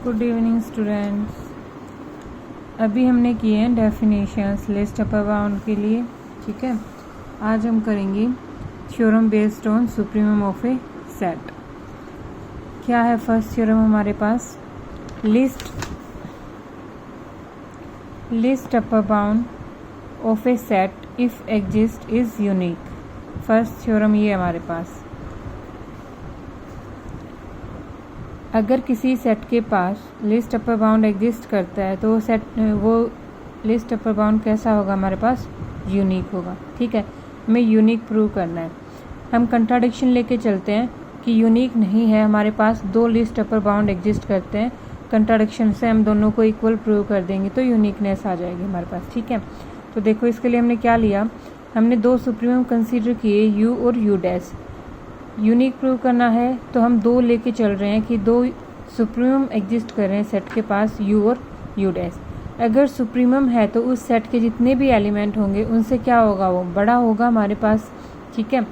Good evening students. अभी हमने किए हैं डेफिनेशंस लिस्ट अपर बाउंड के लिए, ठीक है। आज हम करेंगे theorem based on supremum of a set. क्या है फर्स्ट थ्योरम हमारे पास? Least upper bound of a set if exist is unique. First theorem ये हमारे पास, अगर किसी सेट के पास लिस्ट अपर बाउंड एग्जिस्ट करता है तो वो लिस्ट अपर बाउंड कैसा होगा? हमारे पास यूनिक होगा, ठीक है। हमें यूनिक प्रूव करना है। हम कंट्राडिक्शन लेके चलते हैं कि यूनिक नहीं है, हमारे पास दो लिस्ट अपर बाउंड एग्जिस्ट करते हैं। कंट्राडिक्शन से हम दोनों को इक्वल प्रूव कर देंगे तो यूनिकनेस आ जाएगी हमारे पास, ठीक है। तो देखो इसके लिए हमने क्या लिया, हमने दो सुप्रीमम कंसीडर किए, यू और यू डैश। यूनिक प्रूव करना है तो हम दो लेके चल रहे हैं कि दो सुप्रीमम एग्जिस्ट कर रहे हैं सेट के पास, यू और यू डैश। अगर सुप्रीमम है तो उस सेट के जितने भी एलिमेंट होंगे उनसे क्या होगा? वो बड़ा होगा हमारे पास, ठीक है।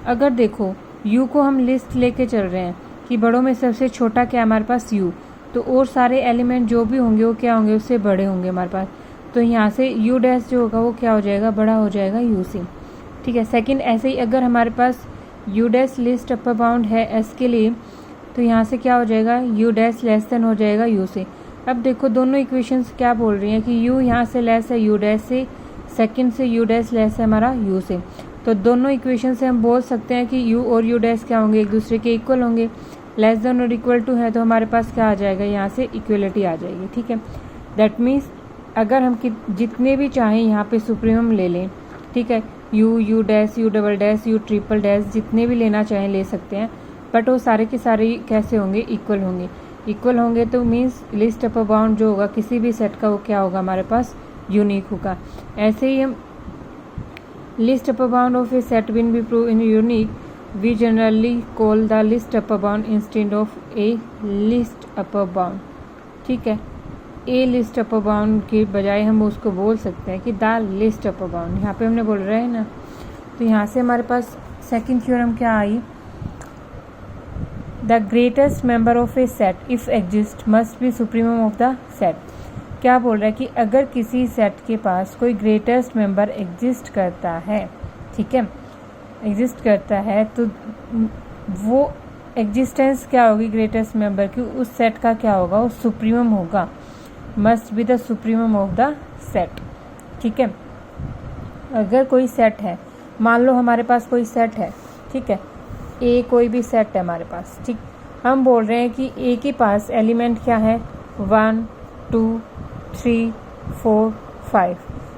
अगर देखो यू को हम लिस्ट लेके चल रहे हैं कि बड़ों में सबसे छोटा क्या हमारे पास? यू। तो और सारे एलिमेंट जो भी होंगे वो क्या होंगे? उससे बड़े होंगे हमारे पास। तो यहाँ से यू डैश जो होगा वो क्या हो जाएगा? बड़ा हो जाएगा यू से, ठीक है। सेकंड, ऐसे ही अगर हमारे पास U dash least upper bound है एस के लिए तो यहाँ से क्या हो जाएगा? यू डैश लेस देन हो जाएगा यू से। अब देखो दोनों इक्वेशंस क्या बोल रही हैं कि यू यहाँ से लेस है यू डैश से, सेकंड से यू डैश लेस है हमारा यू से। तो दोनों इक्वेशन से हम बोल सकते हैं कि यू और यू डैश क्या होंगे? एक दूसरे के इक्वल होंगे। लेस देन और इक्वल टू है तो हमारे पास क्या आ जाएगा? यहाँ से इक्वलिटी आ जाएगी, ठीक है। दैट मीन्स अगर हम जितने भी चाहें यहाँ पे सुप्रीमम ले लें, ठीक है, you dash, U double dash, you triple dash, जितने भी लेना चाहें ले सकते हैं, बट वो सारे के सारे कैसे होंगे? इक्वल होंगे। इक्वल होंगे तो मीन्स लिस्ट अपर बाउंड जो होगा किसी भी सेट का वो क्या होगा? हमारे पास यूनिक होगा। ऐसे ही हम least upper bound of a set will be prove in unique, we generally call the least upper bound instead of a least upper bound, ठीक है। ए लिस्ट अपर बाउंड के बजाय हम उसको बोल सकते हैं कि द लिस्ट अपर बाउंड। यहाँ पे हमने बोल रहे हैं ना, तो यहाँ से हमारे पास सेकंड थ्योरम क्या आई? The greatest member of a set if exist must be supremum of the set. क्या बोल रहा है कि अगर किसी सेट के पास कोई ग्रेटेस्ट मेंबर एग्जिस्ट करता है, ठीक है, एग्जिस्ट करता है, तो वो एग्जिस्टेंस क्या होगी ग्रेटेस्ट मेंबर की? उस सेट का क्या होगा? वो सुप्रीमम होगा। Must be the supremum of the set, ठीक है। अगर कोई सेट है, मान लो हमारे पास कोई सेट है, ठीक है, ए कोई भी सेट है हमारे पास, ठीक। हम बोल रहे हैं कि ए के पास एलिमेंट क्या है? 1 2 3 4 5,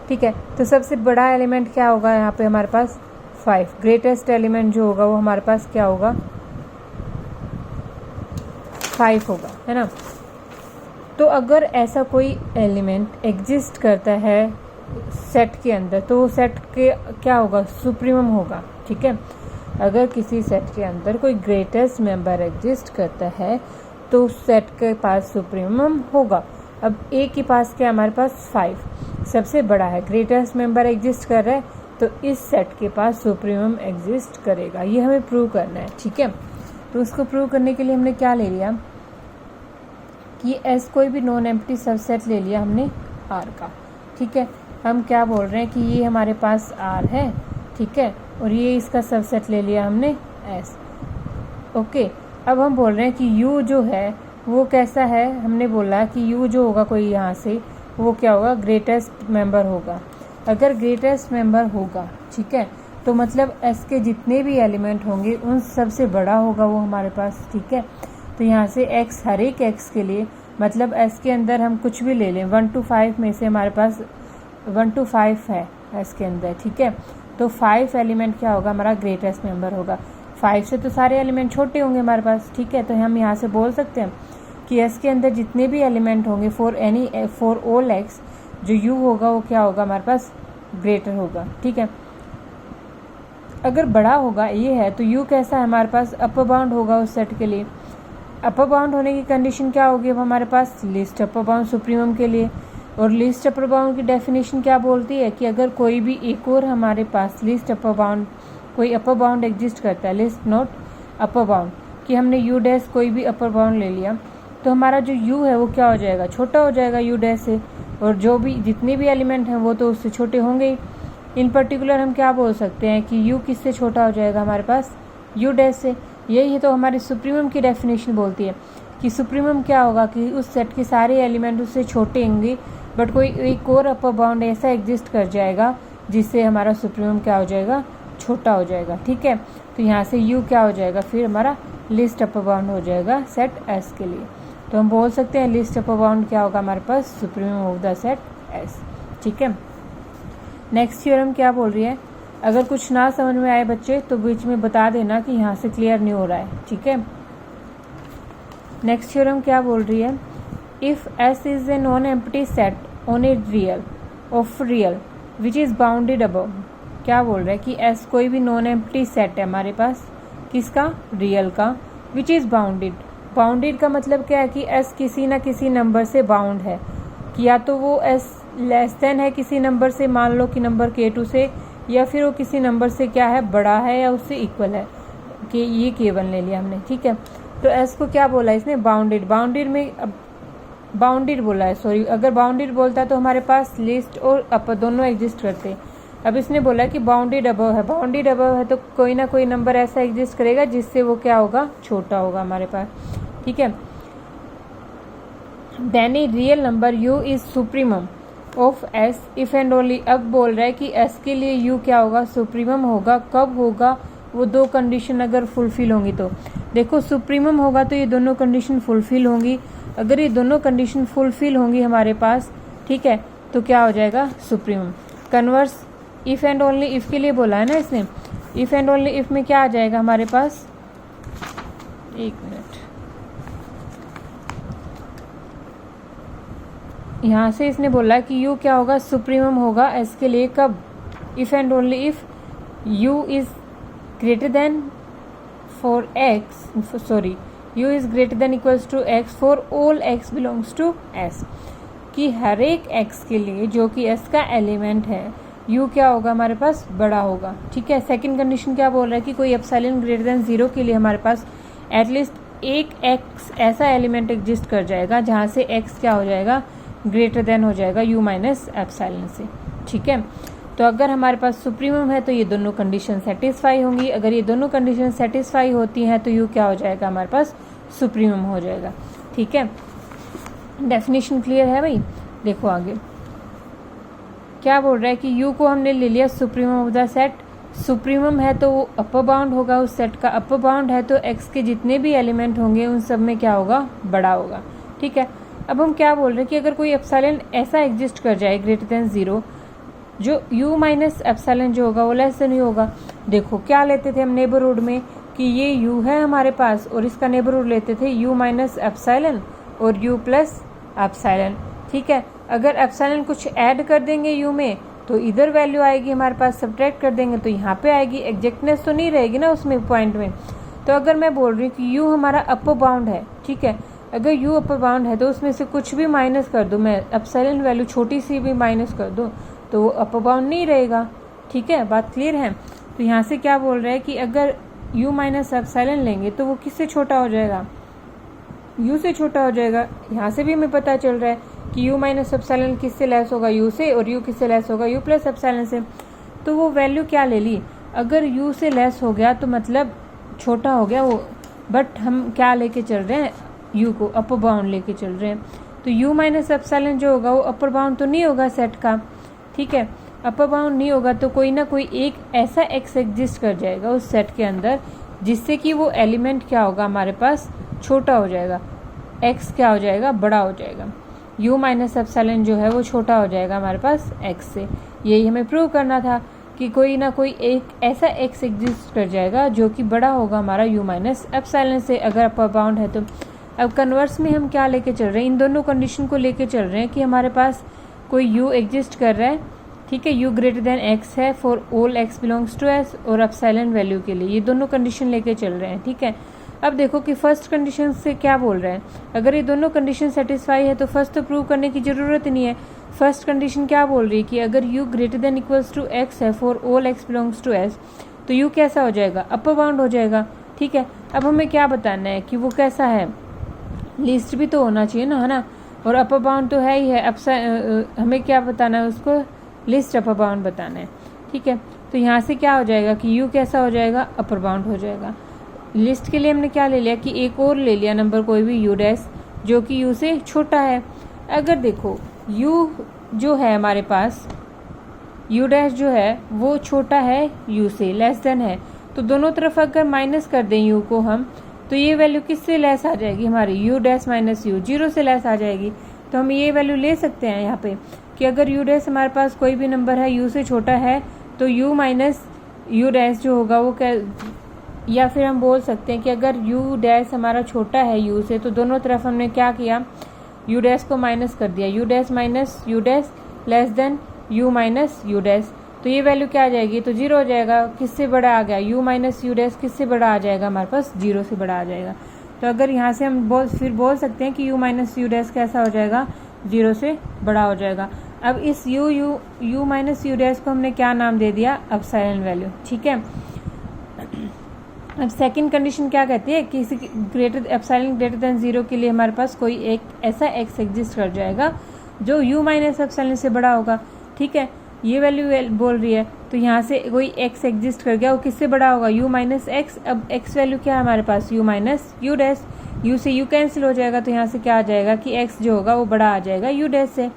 ठीक है। तो सबसे बड़ा एलिमेंट क्या होगा यहाँ पे हमारे पास? 5। ग्रेटेस्ट एलिमेंट जो होगा वो हमारे पास क्या होगा? 5 होगा, है ना। तो अगर ऐसा कोई एलिमेंट एग्जिस्ट करता है सेट के अंदर तो वो सेट के क्या होगा? सुप्रीमम होगा, ठीक है। अगर किसी सेट के अंदर कोई ग्रेटेस्ट मेंबर एग्जिस्ट करता है तो उस सेट के पास सुप्रीमम होगा। अब ए के पास क्या? हमारे पास 5 सबसे बड़ा है, ग्रेटेस्ट मेंबर एग्जिस्ट कर रहा है तो इस सेट के पास सुप्रीमम एग्जिस्ट करेगा। ये हमें प्रूव करना है, ठीक है। तो उसको प्रूव करने के लिए हमने क्या ले लिया कि एस कोई भी नॉन एम्प्टी सबसेट ले लिया हमने आर का, ठीक है। हम क्या बोल रहे हैं कि ये हमारे पास आर है, ठीक है, और ये इसका सबसेट ले लिया हमने एस, ओके। अब हम बोल रहे हैं कि यू जो है वो कैसा है? हमने बोला कि यू जो होगा कोई यहाँ से वो क्या होगा? ग्रेटेस्ट मेंबर होगा। अगर ग्रेटेस्ट मेंबर होगा, ठीक है, तो मतलब एस के जितने भी एलिमेंट होंगे उन सबसे बड़ा होगा वो हमारे पास, ठीक है। तो यहाँ से एक्स, हर एक एक्स के लिए मतलब एस के अंदर हम कुछ भी ले लें, 1 to 5 में से हमारे पास 1 to 5 है एस के अंदर, ठीक है। तो 5 एलिमेंट क्या होगा? हमारा ग्रेटेस्ट मेंबर होगा। 5 से तो सारे एलिमेंट छोटे होंगे हमारे पास, ठीक है। तो हम यहाँ से बोल सकते हैं कि एस के अंदर जितने भी एलिमेंट होंगे फॉर ऑल एक्स, जो यू होगा वो क्या होगा? हमारे पास ग्रेटर होगा, ठीक है। अगर बड़ा होगा ये है तो यू कैसा है? हमारे पास अपर बाउंड होगा उस सेट के लिए। अपर बाउंड होने की कंडीशन क्या होगी? अब हमारे पास लिस्ट अपर बाउंड सुप्रीमम के लिए, और लिस्ट अपर बाउंड की डेफिनेशन क्या बोलती है कि अगर कोई भी एक और हमारे पास लिस्ट अपर बाउंड, कोई अपर बाउंड एग्जिस्ट करता है, लिस्ट नॉट अपर बाउंड, कि हमने यू डैश कोई भी अपर बाउंड ले लिया तो हमारा जो u है वो क्या हो जाएगा, छोटा हो जाएगा u डैश से, और जो भी जितने भी एलिमेंट हैं वो तो उससे छोटे होंगे ही। इन पर्टिकुलर हम क्या बोल सकते हैं कि u किससे छोटा हो जाएगा हमारे पास, u डैश से। यही तो हमारी सुप्रीमम की डेफिनेशन बोलती है कि सुप्रीमम क्या होगा कि उस सेट के सारे एलिमेंट उससे छोटे होंगे, बट कोई एक और अपर बाउंड ऐसा एग्जिस्ट कर जाएगा जिससे हमारा सुप्रीमम क्या हो जाएगा, छोटा हो जाएगा। ठीक है, तो यहाँ से u क्या हो जाएगा, फिर हमारा लिस्ट अपर बाउंड हो जाएगा सेट S के लिए। तो हम बोल सकते हैं लिस्ट अपर बाउंड क्या होगा हमारे पास, supremum of the set S। ठीक है, नेक्स्ट थ्योरम क्या बोल रही है, अगर कुछ ना समझ में आए बच्चे तो बीच में बता देना कि यहाँ से क्लियर नहीं हो रहा है। ठीक है, नेक्स्ट थ्योरम क्या बोल रही है, if S is a non empty set on a real of real which is bounded above. क्या बोल रहा है कि S कोई भी नॉन एम्प्टी सेट है हमारे पास, किसका, रियल का, विच इज बाउंडेड। बाउंडेड का मतलब क्या है कि S किसी ना किसी नंबर से बाउंड है, कि या तो वो S लेस देन है किसी नंबर से, मान लो कि नंबर K2 से, या फिर वो किसी नंबर से क्या है, बड़ा है या उससे इक्वल है, कि ये K1 ले लिया हमने। ठीक है, तो S को क्या बोला इसने, बाउंडेड। बाउंडेड में बाउंडेड बोला है, सॉरी, अगर बाउंडेड बोलता है तो हमारे पास लिस्ट और अपर दोनों एग्जिस्ट करते हैं। अब इसने बोला कि बाउंडेड अबव है, बाउंडेड अबव है तो कोई ना कोई नंबर ऐसा एग्जिस्ट करेगा जिससे वो क्या होगा, छोटा होगा हमारे पास। ठीक है, then a real number u is supremum of S if and only. अब बोल रहा है कि S के लिए u क्या होगा, सुप्रीमम होगा। कब होगा, वो दो कंडीशन अगर फुलफिल होंगी तो। देखो सुप्रीमम होगा तो ये दोनों कंडीशन फुलफिल होंगी, अगर ये दोनों कंडीशन फुलफिल होंगी हमारे पास, ठीक है, तो क्या हो जाएगा, supremum. Converse if and only if के लिए बोला है ना इसने, इफ एंड ओनली इफ में क्या आ जाएगा हमारे पास, एक मिनट, यहाँ से इसने बोला कि u क्या होगा, सुप्रीमम होगा S के लिए। कब, if and only if u is greater than for x, sorry, u is greater than equals to x for all x belongs to S, कि हर एक x के लिए जो कि S का एलिमेंट है u क्या होगा हमारे पास, बड़ा होगा। ठीक है, सेकंड कंडीशन क्या बोल रहा है कि कोई एप्सिलॉन ग्रेटर देन 0 के लिए हमारे पास एटलीस्ट एक x ऐसा एलिमेंट एग्जिस्ट कर जाएगा जहाँ से x क्या हो जाएगा, ग्रेटर देन हो जाएगा u माइनस एप्सिलॉन से। ठीक है, तो अगर हमारे पास सुप्रीमम है तो ये दोनों कंडीशन सेटिस्फाई होंगी, अगर ये दोनों कंडीशन सेटिस्फाई होती हैं तो u क्या हो जाएगा हमारे पास, सुप्रीमम हो जाएगा। ठीक है, डेफिनेशन क्लियर है भाई। देखो आगे क्या बोल रहा है कि u को हमने ले लिया supremum of the set. Supremum है तो वो अपर बाउंड होगा, उस सेट का अपर बाउंड है तो x के जितने भी एलिमेंट होंगे उन सब में क्या होगा, बड़ा होगा। ठीक है, अब हम क्या बोल रहे हैं कि अगर कोई एप्सिलॉन ऐसा एग्जिस्ट कर जाए ग्रेटर देन 0, जो u माइनस एप्सिलॉन जो होगा वो लेस देन होगा। देखो क्या लेते थे हम नेबरहुड में कि ये u है हमारे पास और इसका नेबरहुड लेते थे u माइनस एप्सिलॉन और u प्लस एप्सिलॉन। ठीक है, अगर एप्सिलॉन कुछ ऐड कर देंगे u में तो इधर वैल्यू आएगी हमारे पास, सब्ट्रैक्ट कर देंगे तो यहाँ पे आएगी, एग्जैक्टनेस तो नहीं रहेगी ना उसमें पॉइंट में। तो अगर मैं बोल रही हूँ कि u हमारा अपर बाउंड है, ठीक है, अगर u अपर बाउंड है तो उसमें से कुछ भी माइनस कर दूँ मैं, एप्सिलॉन वैल्यू छोटी सी भी माइनस कर दूँ तो वो अपर बाउंड नहीं रहेगा। ठीक है, बात क्लियर है। तो यहाँ से क्या बोल रहा है कि अगर u माइनस एप्सिलॉन लेंगे तो वो किससे छोटा हो जाएगा, u से छोटा हो जाएगा। यहाँ से भी हमें पता चल रहा है कि u माइनस एप्सिलॉन किससे लेस होगा, u से, और u किससे लेस होगा, u प्लस एप्सिलॉन से। तो वो वैल्यू क्या ले ली, अगर u से लेस हो गया तो मतलब छोटा हो गया वो, बट हम क्या लेके चल रहे हैं, u को अपर बाउंड लेके चल रहे हैं। तो u माइनस एप्सिलॉन जो होगा वो अपर बाउंड तो नहीं होगा सेट का। ठीक है, अपर बाउंड नहीं होगा तो कोई ना कोई एक ऐसा x एग्जिस्ट कर जाएगा उस सेट के अंदर जिससे कि वो एलिमेंट क्या होगा हमारे पास, छोटा हो जाएगा, x क्या हो जाएगा, बड़ा हो जाएगा। u माइनस एप्सिलॉन जो है वो छोटा हो जाएगा हमारे पास x से। यही हमें प्रूव करना था कि कोई ना कोई एक ऐसा x एग्जिस्ट कर जाएगा जो कि बड़ा होगा हमारा u माइनस एप्सिलॉन से, अगर अपर बाउंड है तो। अब कन्वर्स में हम क्या लेके चल रहे हैं, इन दोनों कंडीशन को लेके चल रहे हैं कि हमारे पास कोई u एग्जिस्ट कर रहा है, ठीक है, u ग्रेटर देन x है for all x belongs to s और एप्सिलॉन वैल्यू के लिए, ये दोनों कंडीशन लेके चल रहे हैं। ठीक है, अब देखो कि फर्स्ट कंडीशन से क्या बोल रहे हैं, अगर ये दोनों कंडीशन सेटिस्फाई है तो फर्स्ट तो प्रूव करने की ज़रूरत नहीं है। फर्स्ट कंडीशन क्या बोल रही है कि अगर u greater than equals to x है for all x belongs to s तो u कैसा हो जाएगा, अपर बाउंड हो जाएगा। ठीक है, अब हमें क्या बताना है कि वो कैसा है, लिस्ट भी तो होना चाहिए ना, है ना। और अपर बाउंड तो है ही है, हमें क्या बताना है उसको, लिस्ट अपर बाउंड बताना है, ठीक है। तो यहाँ से क्या हो जाएगा कि u कैसा हो जाएगा, अपर बाउंड हो जाएगा। लिस्ट के लिए हमने क्या ले लिया कि एक और ले लिया नंबर कोई भी u डैश जो कि u से छोटा है। अगर देखो u जो है हमारे पास, u डैश जो है वो छोटा है u से, लेस देन है, तो दोनों तरफ अगर माइनस कर दें u को हम, तो ये वैल्यू किससे लेस आ जाएगी हमारी, u डैश माइनस u, 0 से लेस आ जाएगी। तो हम ये वैल्यू ले सकते हैं यहाँ पे कि अगर u डैश हमारे पास कोई भी नंबर है u से छोटा है तो u माइनस u डैश जो होगा वो क्या, या फिर हम बोल सकते हैं कि अगर u डैश हमारा छोटा है u से तो दोनों तरफ हमने क्या किया, u डैश को माइनस कर दिया, u dash minus u dash less than u minus u dash, तो ये वैल्यू क्या आ जाएगी, तो 0 हो जाएगा। किससे बड़ा आ गया, u माइनस u डैश किससे बड़ा आ जाएगा हमारे पास, 0 से बड़ा आ जाएगा। तो अगर यहाँ से हम बोल सकते हैं कि u माइनस u डैश कैसा हो जाएगा, 0 से बड़ा हो जाएगा। अब इस u माइनस u डैश को हमने क्या नाम दे दिया, एप्सिलॉन वैल्यू, ठीक है। अब सेकंड कंडीशन क्या कहती है, किसी एप्सिलॉन ग्रेटर देन 0 के लिए हमारे पास कोई एक ऐसा x एग्जिस्ट कर जाएगा जो u माइनस एप्सिलॉन से बड़ा होगा, ठीक है। ये वैल्यू बोल रही है, तो यहाँ से कोई x एग्जिस्ट कर गया, वो किससे बड़ा होगा, u माइनस x। अब x वैल्यू क्या है हमारे पास, u minus u dash, u से u कैंसिल हो जाएगा, तो यहाँ से क्या आ जाएगा कि x जो होगा वो बड़ा आ जाएगा u डैश से।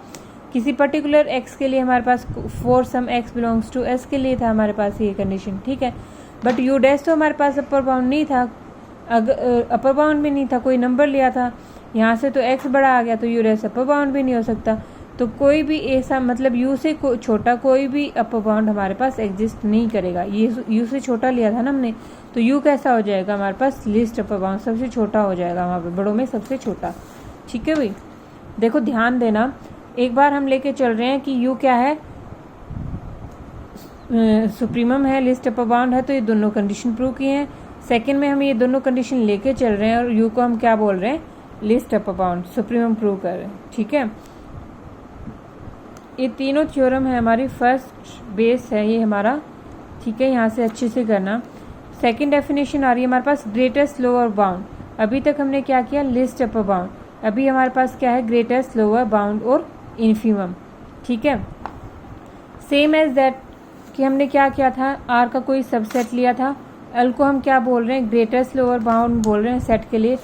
किसी पर्टिकुलर x के लिए हमारे पास for some x belongs to s के लिए था हमारे पास ये कंडीशन, ठीक है। बट u डैश तो हमारे पास अपर बाउंड नहीं था, अपर बाउंड भी नहीं था, कोई नंबर लिया था यहाँ से, तो x बड़ा आ गया, तो u डैश अपर बाउंड भी नहीं हो सकता। तो कोई भी ऐसा मतलब u से छोटा कोई भी अपर बाउंड हमारे पास एग्जिस्ट नहीं करेगा। ये u से छोटा लिया था ना हमने, तो u कैसा हो जाएगा हमारे पास, लिस्ट अपर बाउंड सबसे छोटा हो जाएगा वहाँ पे, बड़ों में सबसे छोटा, ठीक है भाई। देखो ध्यान देना, एक बार हम लेके चल रहे हैं कि u क्या है, सुप्रीमम है, लिस्ट अपर बाउंड है, तो ये दोनों कंडीशन प्रूव किए हैं। सेकंड में हम ये दोनों कंडीशन लेके चल रहे हैं और u को हम क्या बोल रहे हैं, list upper bound, supremum prove कर रहे हैं, ठीक है। ये तीनों थ्योरम है हमारी, फर्स्ट बेस है ये हमारा, ठीक है। यहाँ से अच्छे से करना। सेकंड डेफिनेशन आ रही है हमारे पास, ग्रेटेस्ट लोअर बाउंड। अभी तक हमने क्या किया, लिस्ट अपर बाउंड, अभी हमारे पास क्या है, ग्रेटेस्ट लोअर बाउंड और इन्फीमम, ठीक है। सेम एज दैट कि हमने क्या किया था, R का कोई सबसेट लिया था, L को हम क्या बोल रहे हैं, ग्रेटेस्ट लोअर बाउंड बोल रहे हैं सेट के लिए।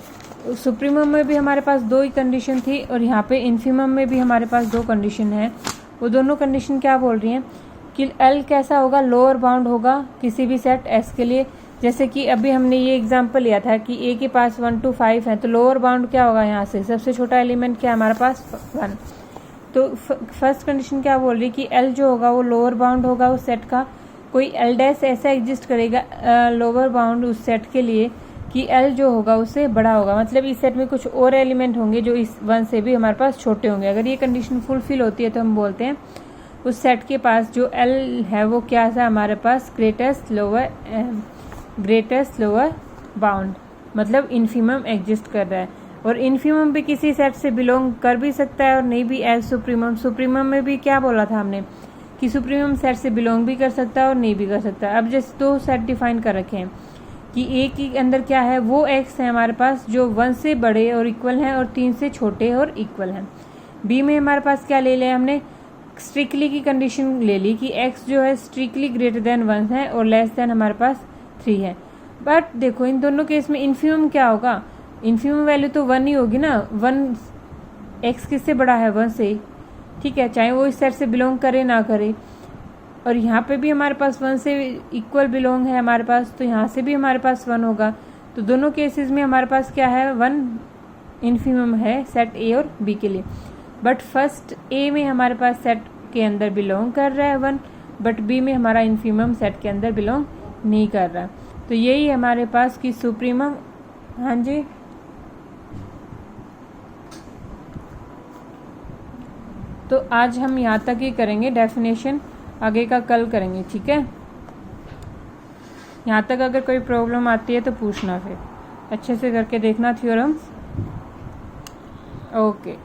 सुप्रीमम में भी हमारे पास 2 ही कंडीशन थी और यहाँ पे इन्फीमम में भी हमारे पास 2 कंडीशन है। वो दोनों कंडीशन क्या बोल रही हैं कि L कैसा होगा, लोअर बाउंड होगा किसी भी सेट S के लिए। जैसे कि अभी हमने ये एग्जांपल लिया था कि A के पास 1 to 5 है, तो लोअर बाउंड क्या होगा, यहाँ से सबसे छोटा एलिमेंट क्या है हमारे पास, 1। तो फर्स्ट कंडीशन क्या बोल रही है कि L जो होगा वो लोअर बाउंड होगा उस सेट का। कोई L डैश ऐसा एग्जिस्ट करेगा लोअर बाउंड उस सेट के लिए कि L जो होगा उससे बड़ा होगा, मतलब इस सेट में कुछ और एलिमेंट होंगे जो इस 1 से भी हमारे पास छोटे होंगे। अगर ये कंडीशन फुलफिल होती है तो हम बोलते हैं उस सेट के पास जो L है वो क्या है हमारे पास, ग्रेटेस्ट लोअर बाउंड, मतलब इन्फीमम एग्जिस्ट कर रहा है। और इन्फीमम भी किसी सेट से बिलोंग कर भी सकता है और नहीं भी, एज सुप्रीमम। सुप्रीमम में भी क्या बोला था हमने कि सुप्रीमम सेट से बिलोंग भी कर सकता है और नहीं भी कर सकता है। अब जैसे 2 सेट डिफाइन कर रखे हैं कि A के अंदर क्या है, वो x है हमारे पास जो 1 से बड़े और इक्वल हैं और 3 से छोटे और इक्वल हैं। B में हमारे पास क्या ले लिया हमने, स्ट्रिक्टली की कंडीशन ले ली कि x जो है स्ट्रिक्टली ग्रेटर देन 1 है और लेस देन हमारे पास 3 है। बट देखो इन दोनों केस में इन्फीमम क्या होगा, इन्फीमम वैल्यू तो 1 ही होगी ना, 1 x किससे बड़ा है, 1 से, ठीक है, चाहे वो इस सेट से बिलोंग करे ना करे। और यहाँ पे भी हमारे पास 1 से इक्वल बिलोंग है हमारे पास, तो यहाँ से भी हमारे पास 1 होगा। तो दोनों केसेस में हमारे पास क्या है, 1 इन्फीमम है सेट A और B के लिए। बट फर्स्ट A में हमारे पास सेट के अंदर बिलोंग कर रहा है 1, बट B में हमारा इन्फीमम सेट के अंदर बिलोंग नहीं कर रहा। तो यही हमारे पास कि सुप्रीमम, हाँ जी, तो आज हम यहाँ तक ही करेंगे डेफिनेशन, आगे का कल करेंगे, ठीक है। यहाँ तक अगर कोई प्रॉब्लम आती है तो पूछना, फिर अच्छे से करके देखना थ्योरम्स। ओके।